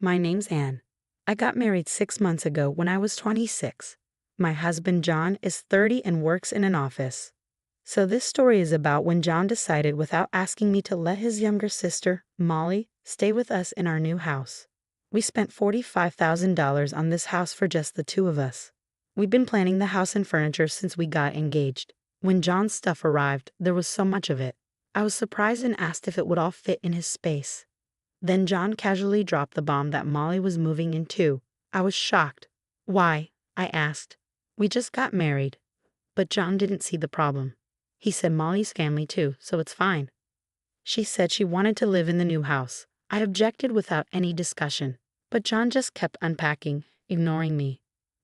My name's Anne. I got married 6 months ago when I was 26. My husband John is 30 and works in an office. So this story is about when John decided without asking me to let his younger sister, Molly, stay with us in our new house. We spent $45,000 on this house for just the two of us. We've been planning the house and furniture since we got engaged. When John's stuff arrived, there was so much of it. I was surprised and asked if it would all fit in his space. Then John casually dropped the bomb that Molly was moving in too. I was shocked. Why? I asked. We just got married. But John didn't see the problem. He said Molly's family too, so it's fine. She said she wanted to live in the new house. I objected without any discussion. But John just kept unpacking, ignoring me.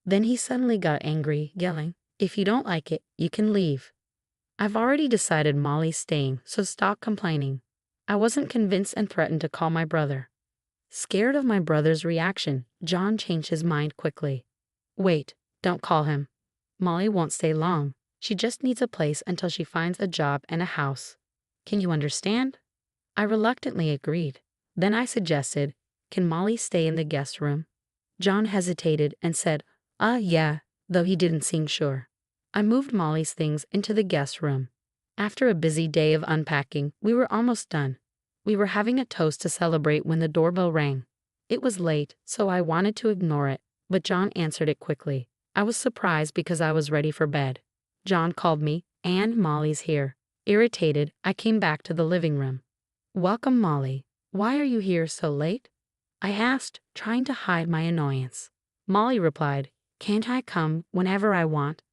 Then he suddenly got angry, yelling, "If you don't like it, you can leave." I've already decided Molly's staying, so stop complaining. I wasn't convinced and threatened to call my brother. Scared of my brother's reaction, John changed his mind quickly. Wait, don't call him. Molly won't stay long. She just needs a place until she finds a job and a house. Can you understand? I reluctantly agreed. Then I suggested, can Molly stay in the guest room? John hesitated and said, yeah, though he didn't seem sure. I moved Molly's things into the guest room. After a busy day of unpacking, we were almost done. We were having a toast to celebrate when the doorbell rang. It was late, so I wanted to ignore it, but John answered it quickly. I was surprised because I was ready for bed. John called me, "And Molly's here." Irritated, I came back to the living room. "Welcome, Molly. Why are you here so late?" I asked, trying to hide my annoyance. Molly replied, "Can't I come whenever I want?"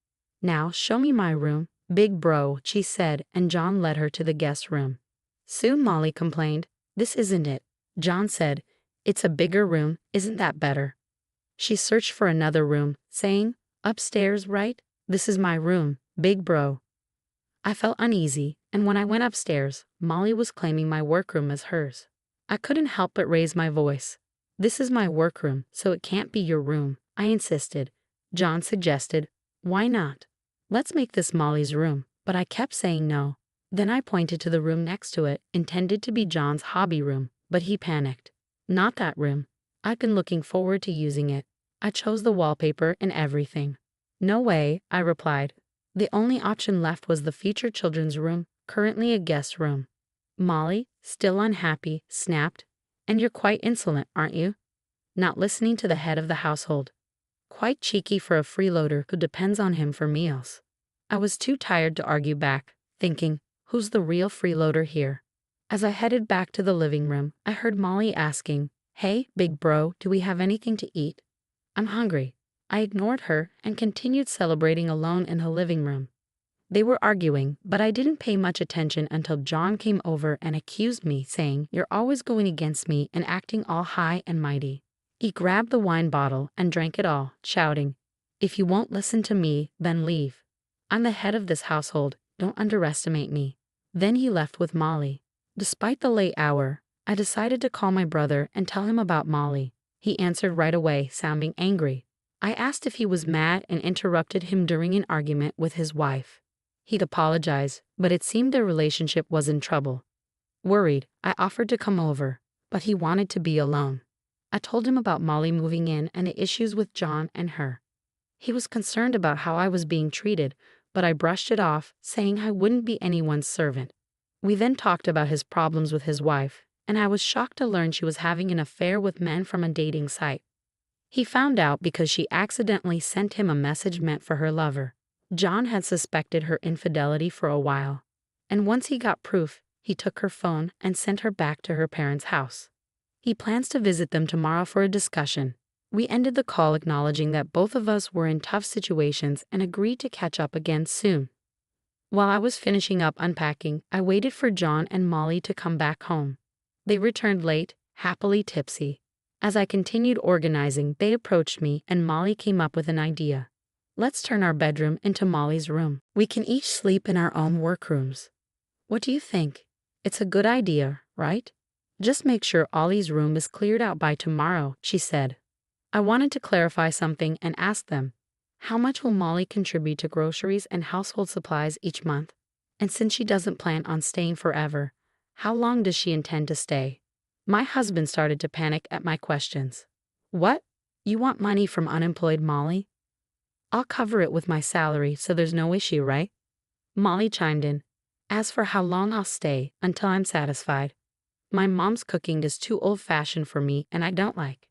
"Now show me my room, big bro," she said, and John led her to the guest room. Soon Molly complained, "This isn't it." John said, "It's a bigger room, isn't that better?" She searched for another room, saying, "Upstairs, right? This is my room, big bro." I felt uneasy, and when I went upstairs, Molly was claiming my workroom as hers. I couldn't help but raise my voice. "This is my workroom, so it can't be your room," I insisted. John suggested, "Why not? Let's make this Molly's room," but I kept saying no. Then I pointed to the room next to it, intended to be John's hobby room, but he panicked. "Not that room. I've been looking forward to using it. I chose the wallpaper and everything." "No way," I replied. The only option left was the future children's room, currently a guest room. Molly, still unhappy, snapped, "And you're quite insolent, aren't you? Not listening to the head of the household. Quite cheeky for a freeloader who depends on him for meals." I was too tired to argue back, thinking, who's the real freeloader here? As I headed back to the living room, I heard Molly asking, "Hey, big bro, do we have anything to eat?" "I'm hungry." I ignored her and continued celebrating alone in the living room. They were arguing, but I didn't pay much attention until John came over and accused me, saying, "You're always going against me and acting all high and mighty." He grabbed the wine bottle and drank it all, shouting, "If you won't listen to me, then leave. I'm the head of this household, don't underestimate me." Then he left with Molly. Despite the late hour, I decided to call my brother and tell him about Molly. He answered right away, sounding angry. I asked if he was mad and interrupted him during an argument with his wife. He'd apologized, but it seemed their relationship was in trouble. Worried, I offered to come over, but he wanted to be alone. I told him about Molly moving in and the issues with John and her. He was concerned about how I was being treated, but I brushed it off, saying I wouldn't be anyone's servant. We then talked about his problems with his wife, and I was shocked to learn she was having an affair with men from a dating site. He found out because she accidentally sent him a message meant for her lover. John had suspected her infidelity for a while, and once he got proof, he took her phone and sent her back to her parents' house. He plans to visit them tomorrow for a discussion. We ended the call acknowledging that both of us were in tough situations and agreed to catch up again soon. While I was finishing up unpacking, I waited for John and Molly to come back home. They returned late, happily tipsy. As I continued organizing, they approached me and Molly came up with an idea. "Let's turn our bedroom into Molly's room. We can each sleep in our own workrooms. What do you think? It's a good idea, right? Just make sure Ollie's room is cleared out by tomorrow," she said. I wanted to clarify something and ask them, how much will Molly contribute to groceries and household supplies each month? And since she doesn't plan on staying forever, how long does she intend to stay? My husband started to panic at my questions. What? You want money from unemployed Molly? I'll cover it with my salary, so there's no issue, right? Molly chimed in. As for how long I'll stay, until I'm satisfied. My mom's cooking is too old-fashioned for me and I don't like.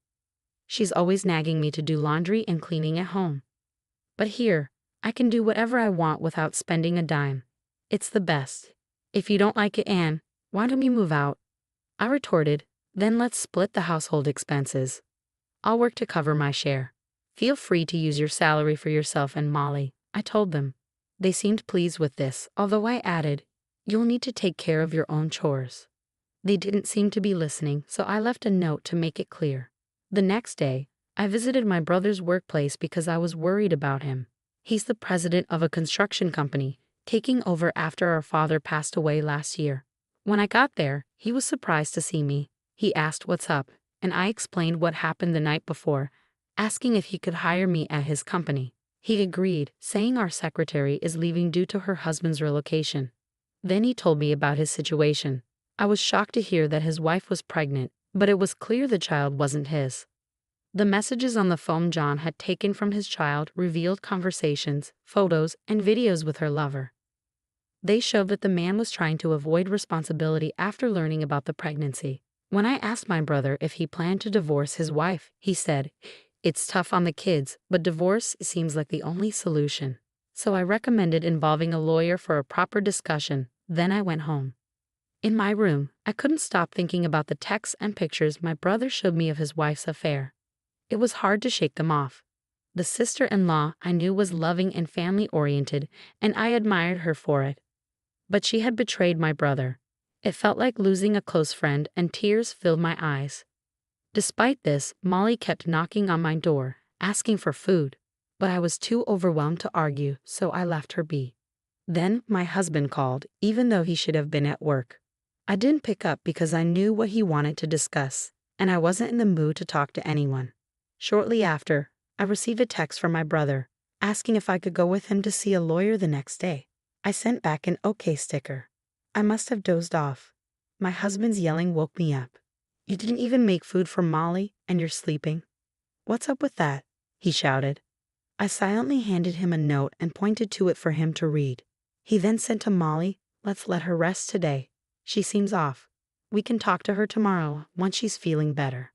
She's always nagging me to do laundry and cleaning at home. But here, I can do whatever I want without spending a dime. It's the best. If you don't like it, Anne, why don't you move out? I retorted, then let's split the household expenses. I'll work to cover my share. Feel free to use your salary for yourself and Molly, I told them. They seemed pleased with this, although I added, you'll need to take care of your own chores. They didn't seem to be listening, so I left a note to make it clear. The next day, I visited my brother's workplace because I was worried about him. He's the president of a construction company, taking over after our father passed away last year. When I got there, he was surprised to see me. He asked what's up, and I explained what happened the night before, asking if he could hire me at his company. He agreed, saying our secretary is leaving due to her husband's relocation. Then he told me about his situation. I was shocked to hear that his wife was pregnant, but it was clear the child wasn't his. The messages on the phone John had taken from his child revealed conversations, photos, and videos with her lover. They showed that the man was trying to avoid responsibility after learning about the pregnancy. When I asked my brother if he planned to divorce his wife, he said, it's tough on the kids, but divorce seems like the only solution. So I recommended involving a lawyer for a proper discussion, then I went home. In my room, I couldn't stop thinking about the texts and pictures my brother showed me of his wife's affair. It was hard to shake them off. The sister-in-law I knew was loving and family-oriented, and I admired her for it. But she had betrayed my brother. It felt like losing a close friend, and tears filled my eyes. Despite this, Molly kept knocking on my door, asking for food, but I was too overwhelmed to argue, so I left her be. Then my husband called, even though he should have been at work. I didn't pick up because I knew what he wanted to discuss, and I wasn't in the mood to talk to anyone. Shortly after, I received a text from my brother, asking if I could go with him to see a lawyer the next day. I sent back an OK sticker. I must have dozed off. My husband's yelling woke me up. You didn't even make food for Molly, and you're sleeping? What's up with that? He shouted. I silently handed him a note and pointed to it for him to read. He then said to Molly, let's let her rest today. She seems off. We can talk to her tomorrow, once she's feeling better.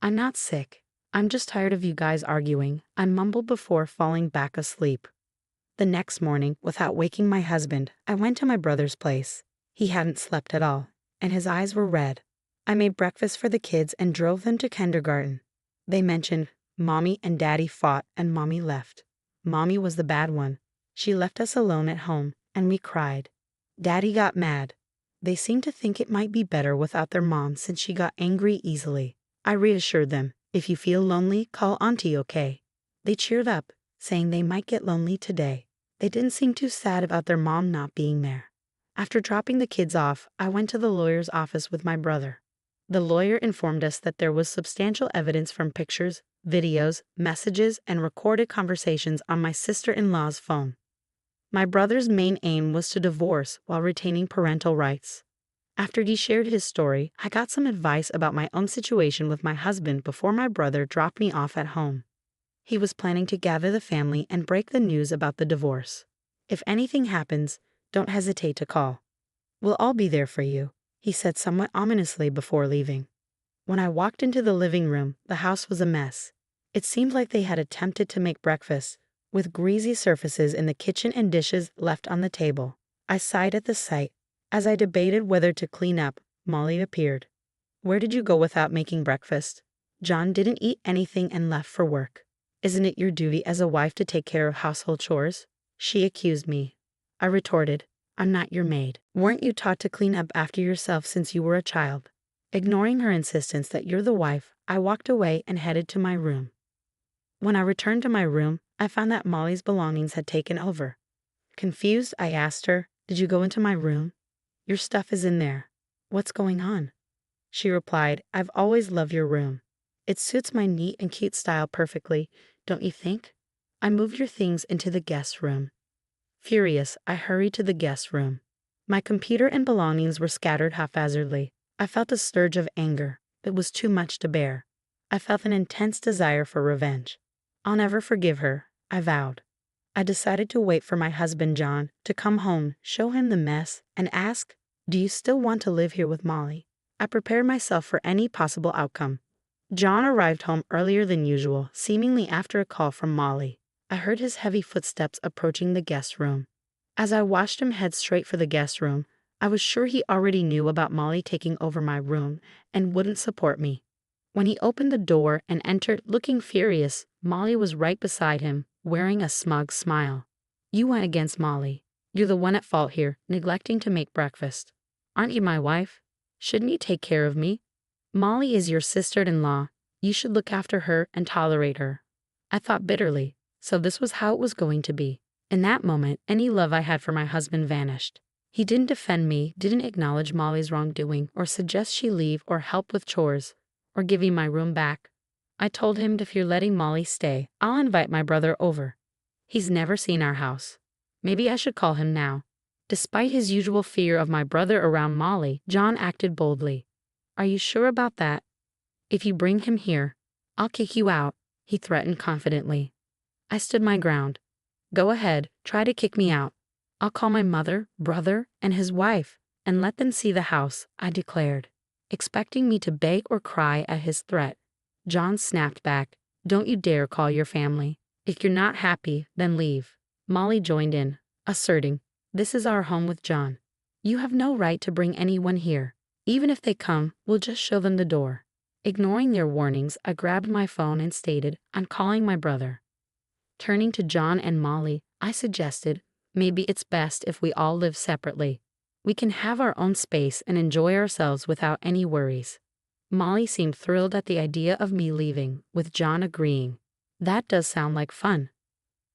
I'm not sick. I'm just tired of you guys arguing, I mumbled before falling back asleep. The next morning, without waking my husband, I went to my brother's place. He hadn't slept at all, and his eyes were red. I made breakfast for the kids and drove them to kindergarten. They mentioned, Mommy and Daddy fought and Mommy left. Mommy was the bad one. She left us alone at home, and we cried. Daddy got mad. They seemed to think it might be better without their mom since she got angry easily. I reassured them, if you feel lonely, call Auntie, okay? They cheered up, saying they might get lonely today. They didn't seem too sad about their mom not being there. After dropping the kids off, I went to the lawyer's office with my brother. The lawyer informed us that there was substantial evidence from pictures, videos, messages, and recorded conversations on my sister-in-law's phone. My brother's main aim was to divorce while retaining parental rights. After he shared his story, I got some advice about my own situation with my husband before my brother dropped me off at home. He was planning to gather the family and break the news about the divorce. If anything happens, don't hesitate to call. We'll all be there for you, he said somewhat ominously before leaving. When I walked into the living room, the house was a mess. It seemed like they had attempted to make breakfast, with greasy surfaces in the kitchen and dishes left on the table. I sighed at the sight. As I debated whether to clean up, Molly appeared. Where did you go without making breakfast? John didn't eat anything and left for work. Isn't it your duty as a wife to take care of household chores? She accused me. I retorted, I'm not your maid. Weren't you taught to clean up after yourself since you were a child? Ignoring her insistence that you're the wife, I walked away and headed to my room. When I returned to my room, I found that Molly's belongings had taken over. Confused, I asked her, did you go into my room? Your stuff is in there. What's going on? She replied, I've always loved your room. It suits my neat and cute style perfectly, don't you think? I moved your things into the guest room. Furious, I hurried to the guest room. My computer and belongings were scattered haphazardly. I felt a surge of anger. It was too much to bear. I felt an intense desire for revenge. I'll never forgive her, I vowed. I decided to wait for my husband John to come home, show him the mess, and ask, "Do you still want to live here with Molly?" I prepared myself for any possible outcome. John arrived home earlier than usual, seemingly after a call from Molly. I heard his heavy footsteps approaching the guest room. As I watched him head straight for the guest room, I was sure he already knew about Molly taking over my room and wouldn't support me. When he opened the door and entered looking furious, Molly was right beside him, wearing a smug smile. "You went against Molly. You're the one at fault here, neglecting to make breakfast. Aren't you my wife? Shouldn't you take care of me? Molly is your sister-in-law. You should look after her and tolerate her." I thought bitterly, so this was how it was going to be. In that moment, any love I had for my husband vanished. He didn't defend me, didn't acknowledge Molly's wrongdoing, or suggest she leave or help with chores, or give me my room back. I told him if you're letting Molly stay, I'll invite my brother over. He's never seen our house. Maybe I should call him now. Despite his usual fear of my brother around Molly, John acted boldly. "Are you sure about that? If you bring him here, I'll kick you out," he threatened confidently. I stood my ground. "Go ahead, try to kick me out. I'll call my mother, brother, and his wife, and let them see the house," I declared. Expecting me to beg or cry at his threat, John snapped back, "Don't you dare call your family. If you're not happy, then leave." Molly joined in, asserting, "This is our home with John. You have no right to bring anyone here. Even if they come, we'll just show them the door." Ignoring their warnings, I grabbed my phone and stated, "I'm calling my brother." Turning to John and Molly, I suggested, "Maybe it's best if we all live separately. We can have our own space and enjoy ourselves without any worries." Molly seemed thrilled at the idea of me leaving, with John agreeing. "That does sound like fun.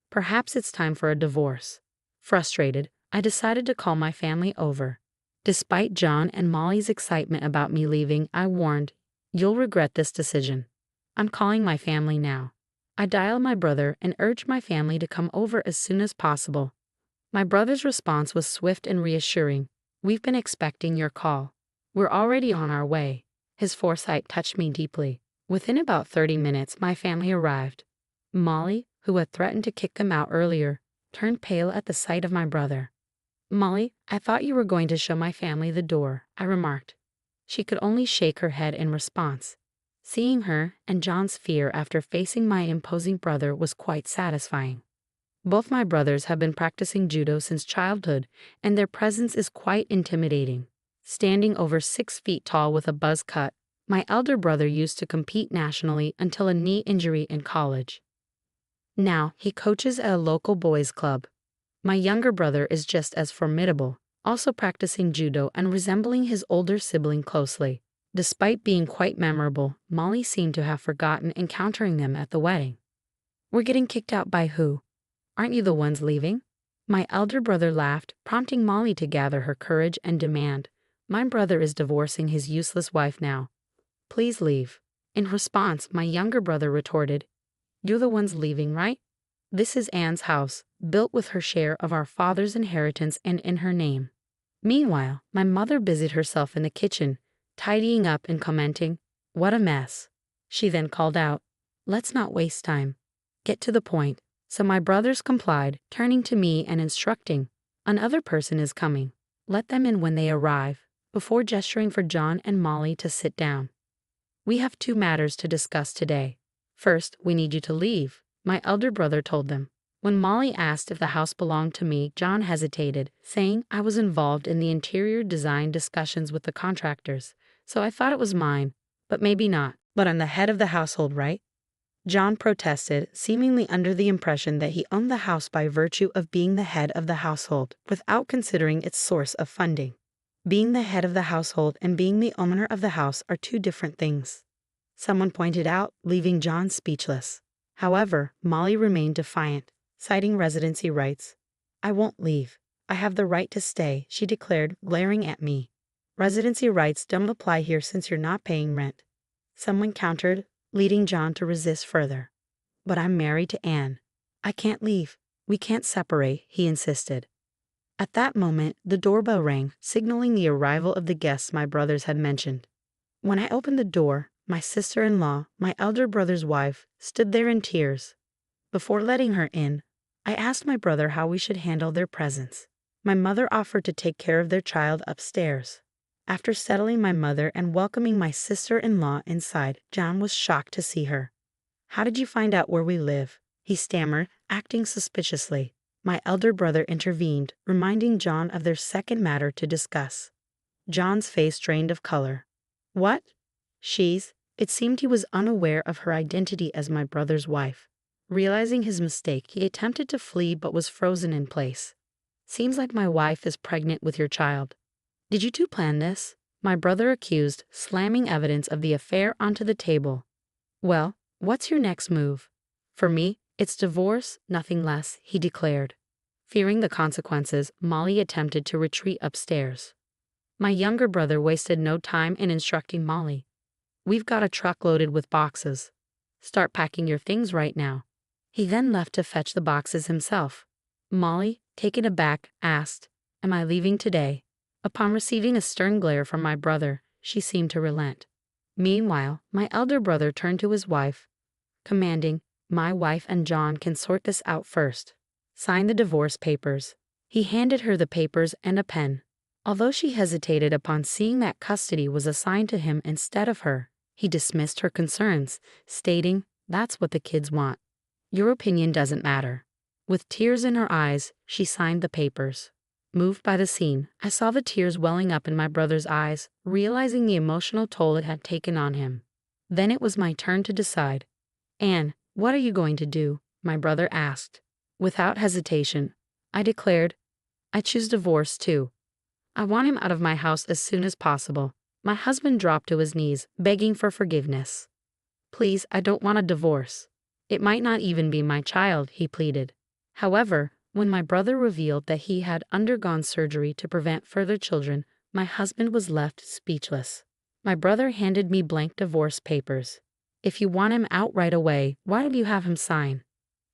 Perhaps it's time for a divorce." Frustrated, I decided to call my family over. Despite John and Molly's excitement about me leaving, I warned, "You'll regret this decision. I'm calling my family now." I dialed my brother and urged my family to come over as soon as possible. My brother's response was swift and reassuring. "We've been expecting your call. We're already on our way." His foresight touched me deeply. Within about 30 minutes, my family arrived. Molly, who had threatened to kick them out earlier, turned pale at the sight of my brother. "Molly, I thought you were going to show my family the door," I remarked. She could only shake her head in response. Seeing her and John's fear after facing my imposing brother was quite satisfying. Both my brothers have been practicing judo since childhood, and their presence is quite intimidating. Standing over 6 feet tall with a buzz cut, my elder brother used to compete nationally until a knee injury in college. Now, he coaches at a local boys' club. My younger brother is just as formidable, also practicing judo and resembling his older sibling closely. Despite being quite memorable, Molly seemed to have forgotten encountering them at the wedding. "We're getting kicked out by who? Aren't you the ones leaving?" My elder brother laughed, prompting Molly to gather her courage and demand, "My brother is divorcing his useless wife now. Please leave." In response, my younger brother retorted, "You're the ones leaving, right? This is Anne's house, built with her share of our father's inheritance and in her name." Meanwhile, my mother busied herself in the kitchen, tidying up and commenting, "What a mess." She then called out, "Let's not waste time. Get to the point." So my brothers complied, turning to me and instructing, "Another person is coming. Let them in when they arrive," before gesturing for John and Molly to sit down. "We have 2 matters to discuss today. First, we need you to leave," my elder brother told them. When Molly asked if the house belonged to me, John hesitated, saying I was involved in the interior design discussions with the contractors, so I thought it was mine, but maybe not. "But I'm the head of the household, right?" John protested, seemingly under the impression that he owned the house by virtue of being the head of the household, without considering its source of funding. Being the head of the household and being the owner of the house are 2 different things, someone pointed out, leaving John speechless. However, Molly remained defiant, citing residency rights. "I won't leave. I have the right to stay," she declared, glaring at me. "Residency rights don't apply here since you're not paying rent," someone countered, leading John to resist further. "But I'm married to Anne. I can't leave. We can't separate," he insisted. At that moment, the doorbell rang, signaling the arrival of the guests my brothers had mentioned. When I opened the door, my sister-in-law, my elder brother's wife, stood there in tears. Before letting her in, I asked my brother how we should handle their presence. My mother offered to take care of their child upstairs. After settling my mother and welcoming my sister-in-law inside, John was shocked to see her. "How did you find out where we live?" he stammered, acting suspiciously. My elder brother intervened, reminding John of their second matter to discuss. John's face drained of color. "What? She's—" It seemed he was unaware of her identity as my brother's wife. Realizing his mistake, he attempted to flee but was frozen in place. "Seems like my wife is pregnant with your child. Did you two plan this?" my brother accused, slamming evidence of the affair onto the table. "Well, what's your next move?" "For me, it's divorce, nothing less," he declared. Fearing the consequences, Molly attempted to retreat upstairs. My younger brother wasted no time in instructing Molly. "We've got a truck loaded with boxes. Start packing your things right now." He then left to fetch the boxes himself. Molly, taken aback, asked, "Am I leaving today?" Upon receiving a stern glare from my brother, she seemed to relent. Meanwhile, my elder brother turned to his wife, commanding, "My wife and John can sort this out first. Sign the divorce papers." He handed her the papers and a pen. Although she hesitated upon seeing that custody was assigned to him instead of her, he dismissed her concerns, stating, "That's what the kids want. Your opinion doesn't matter." With tears in her eyes, she signed the papers. Moved by the scene, I saw the tears welling up in my brother's eyes, realizing the emotional toll it had taken on him. Then it was my turn to decide. "Anne, what are you going to do?" my brother asked. Without hesitation, I declared, "I choose divorce too. I want him out of my house as soon as possible." My husband dropped to his knees, begging for forgiveness. "Please, I don't want a divorce. It might not even be my child," he pleaded. However, when my brother revealed that he had undergone surgery to prevent further children, my husband was left speechless. My brother handed me blank divorce papers. "If you want him out right away, why don't you have him sign?"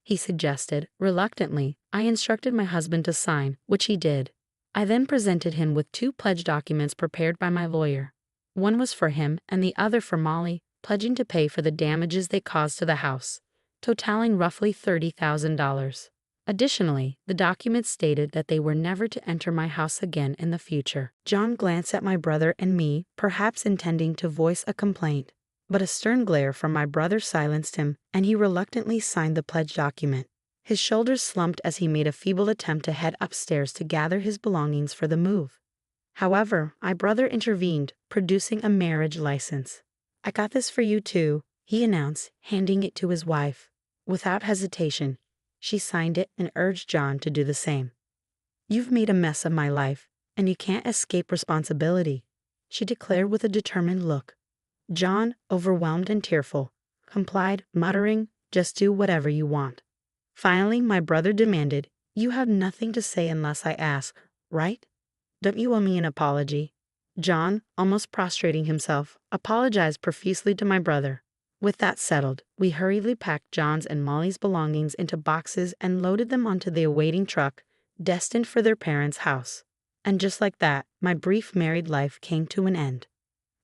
he suggested. Reluctantly, I instructed my husband to sign, which he did. I then presented him with 2 pledge documents prepared by my lawyer. One was for him and the other for Molly, pledging to pay for the damages they caused to the house, totaling roughly $30,000. Additionally, the documents stated that they were never to enter my house again in the future. John glanced at my brother and me, perhaps intending to voice a complaint, but a stern glare from my brother silenced him, and he reluctantly signed the pledge document. His shoulders slumped as he made a feeble attempt to head upstairs to gather his belongings for the move. However, my brother intervened, producing a marriage license. "I got this for you too," he announced, handing it to his wife. Without hesitation, she signed it and urged John to do the same. "You've made a mess of my life, and you can't escape responsibility," she declared with a determined look. John, overwhelmed and tearful, complied, muttering, "Just do whatever you want." Finally, my brother demanded, "You have nothing to say unless I ask, right? Don't you owe me an apology?" John, almost prostrating himself, apologized profusely to my brother. With that settled, we hurriedly packed John's and Molly's belongings into boxes and loaded them onto the awaiting truck, destined for their parents' house. And just like that, my brief married life came to an end.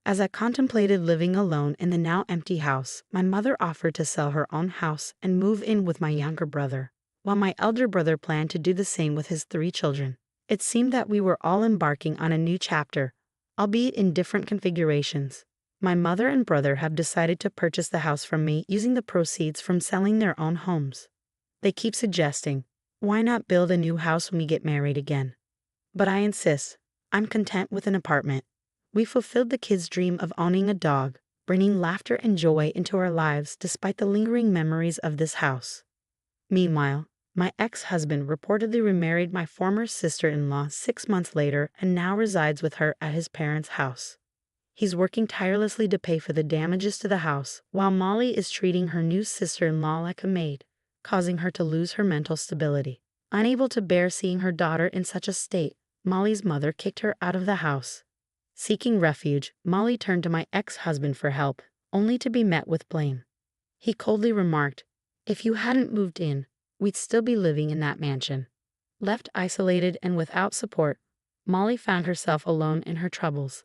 As I contemplated living alone in the now empty house, my mother offered to sell her own house and move in with my younger brother, while my elder brother planned to do the same with his 3 children. It seemed that we were all embarking on a new chapter, albeit in different configurations. My mother and brother have decided to purchase the house from me using the proceeds from selling their own homes. They keep suggesting, "Why not build a new house when we get married again?" But I insist, I'm content with an apartment. We fulfilled the kids' dream of owning a dog, bringing laughter and joy into our lives despite the lingering memories of this house. Meanwhile, my ex-husband reportedly remarried my former sister-in-law 6 months later and now resides with her at his parents' house. He's working tirelessly to pay for the damages to the house, while Molly is treating her new sister-in-law like a maid, causing her to lose her mental stability. Unable to bear seeing her daughter in such a state, Molly's mother kicked her out of the house. Seeking refuge, Molly turned to my ex-husband for help, only to be met with blame. He coldly remarked, "If you hadn't moved in, we'd still be living in that mansion." Left isolated and without support, Molly found herself alone in her troubles.